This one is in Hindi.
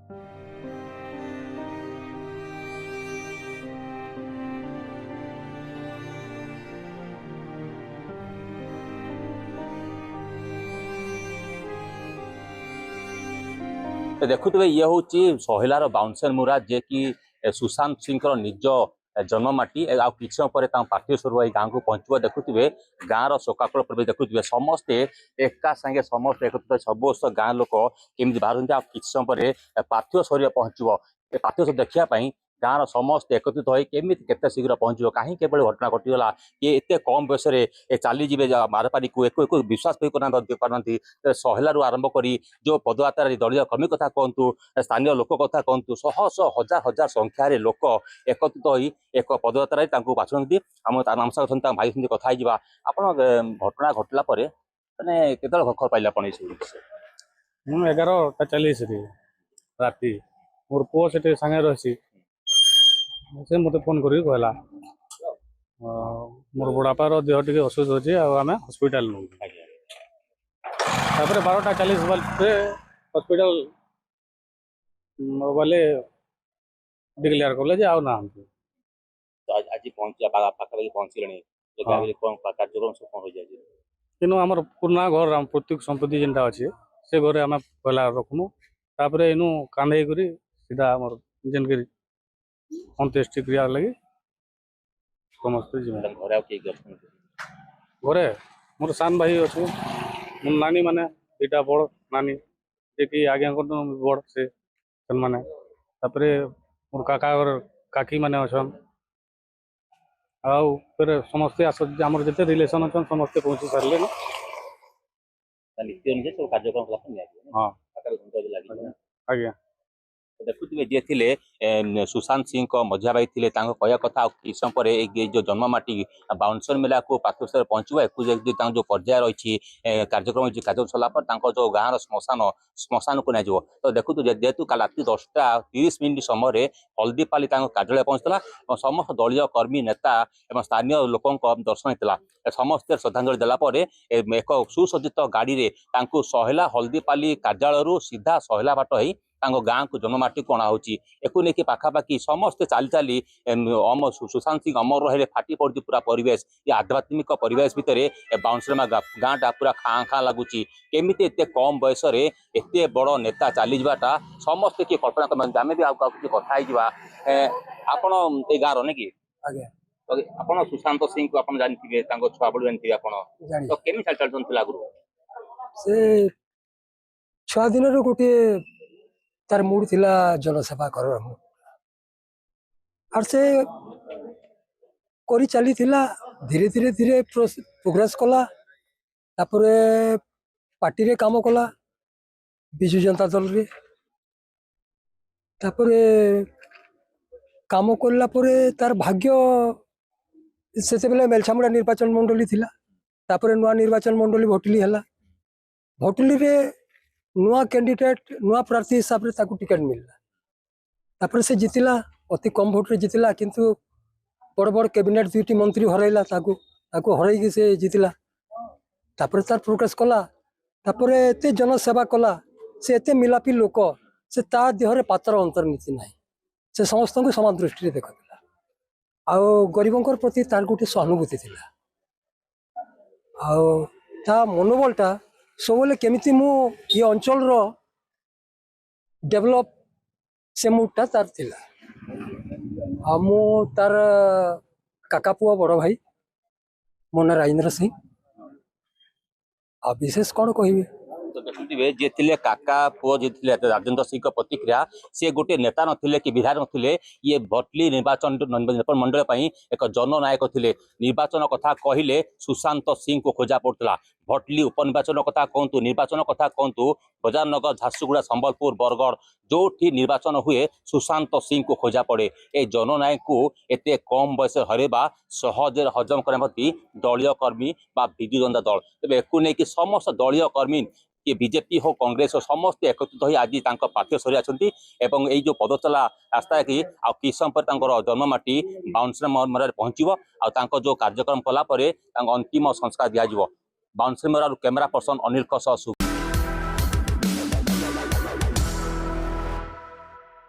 तो देखुए ये हूँ सहिलार बाउंसर मुरा जे कि सुशांत सिंह निज जन्ममाटी आ कि समय पार्थिव स्वरूप गाँव को पहुंचब देखुए गाँव शोकाकुल पर देखुए समस्ते एका संगे समस्त एक सब वर्ष गाँ लोक केमी बाहर कि समय पार्थिव शरीर पहुंचब पार्थिव शरीर देखापी गाँव समस्त एकत्रित हो केमी केते शीघ्र पहुंचब कहीं घटना घटीगला ये एत कम बयस चलीजे मारपारी को एक विश्वास पारती सहेलू आरंभ कर जो पदयात्रा दलीय कर्मी कथा कहतु स्थानीय लोक कथा कहतु शह शह हजार हजार संख्यार लोक एकत्रित हो एक पदयात्रा बाछुंट आम नाम साथ भाई सहित कथा आप घटना घटला मैंने केत खबर पाइले आप 11:40 राति मोर पुओ से संगे रही से मत फोन कर कहला मोर बड़ापार देह टे असुस्थ अच्छे आम हस्पिटाल नौ 12:40 हस्पिटाल वाले डिक्लेयर कले आज ना आज पाखापाखि पहुंचले कार्यक्रम सब कौन हो जाए तेणु आम पुराना घर आम प्रत्येक संपत्ति जेनटा अच्छे से घरे आम पहला रखमु तापर इनू कांधे कर सीधा आम जेनक अंत्येष्टि क्रिया लगे समस्त घरे मोर सान भाई अच्छे मोर नानी माने दुटा बड़ नानी जे कि आज्ञा बड़ से माने तापरे मोर काका घर काकी माने अछन आउ फिर समस्ते आमर जिते रिलेसन अच्छा समस्ते पहुंची सारे हाँ आज्ञा देखुए जी थे सुशांत सिंह मझिया भाई थे कहया कथा कि समय जो जन्ममाटी बाउंसर मेला को पार्थिव स्तर पहुंचब एक जो पर्याय रही कार्यक्रम कार्यक्रम सरला जो गाँव श्मशान को नहीं तो देखु जेहेतु कल रात 10:30 समय हल्दीपाली कार्यालय पहुंचला और समस्त दलीय कर्मी नेता और स्थानीय लोक दर्शन होता समस्ते श्रद्धांजलि देलापर एक सुसज्जित गाड़ी में सहेला हल्दीपाली कार्यालय सीधा सहेला बाट ही गाँ को जन्ममाटी को अणाऊँगी एक नहीं पाखापाखि समस्ते चली चली सुशांत सिंह अमर रहे फाटी पड़ी पूरा परिवेश ये आध्यात्मिक परिवेश भितर बाउंसरमा गाँटा पूरा खाँ खाँ लगुच केमी एत कम बयस एत बड़ नेता चली जाटा समस्ते किए कल्पना करते आम भी किसी कथा आपण ये गाँव रे कि आप सुशांत सिंह को आप जानते छुआ बड़ जानते आप तो केमी चलता आगुरी से छुआ दिन गोटे तार मूड थिला जनसेवा कर और से करी चली थिला धीरे धीरे धीरे प्रोग्रेस कला तापर पार्टी रे काम कला विजु जनता दल रे तापर काम करला परे तार भाग्य से बेले मेलछामुड़ा निर्वाचन मंडली थिला तापर नुआ निर्वाचन मंडली भोटली हला भोटली रे नुआ कैंडिडेट नुआ प्रार्थी हिसाब से टिकेट मिलला तापर से जितिला अति कम भोट रे जितिला किंतु बड़ बड़ कैबिनेट दुईटी मंत्री हरैला हरैकी से जितिला तापर तार प्रोग्रेस कला तापर एते जनसेवा कला से एते मिलापी लोक से ता देहरे पातर अंतर्नीति ना से समस्त को समान दृष्टि देखला आउ गरीबों प्रति तार गोटे सहानुभूति थिला आउ ता मनोबलटा सब केमिति मु ये अंचल रो डेवलप से मुडा तार थिला आ मु तार काका पुआ बड़ भाई मो ना राजेंद्र सिंह आ विशेष कौन कहि देखुए जे थे काका पुओ जे थे राजेंद्र सिंह प्रतिक्रिया सी गोटे नेता नथिले कि विधायक नथिले ये भटली निर्वाचन मंडल एक जननायक थे निर्वाचन कथा कहले सुशांत सिंह को खोजा पड़ता भटली उपनिर्वाचन कथा कहतु निर्वाचन कथा कहतु बजारनगर झारसुगुड़ा संबलपुर बरगढ़ जो निर्वाचन हुए सुशांत सिंह को खोजा पड़े ए जननायक को एत कम बयस हरेबा सहजे हजम करती दलीय कर्मी विजु जनता दल तेज एक नहीं समस्त दलीय कर्मी कि बीजेपी हो कांग्रेस हो समस्त एकत्रित हो आज पार्थिव शरीर आछंती एवं यही जो पदचला रास्ता कि कि समय जन्ममाटी बाउंसर पहुंचब आ जो कार्यक्रम कलापर अंतिम संस्कार दिज्व बाउंसर कैमेरा पर्सन अनिल।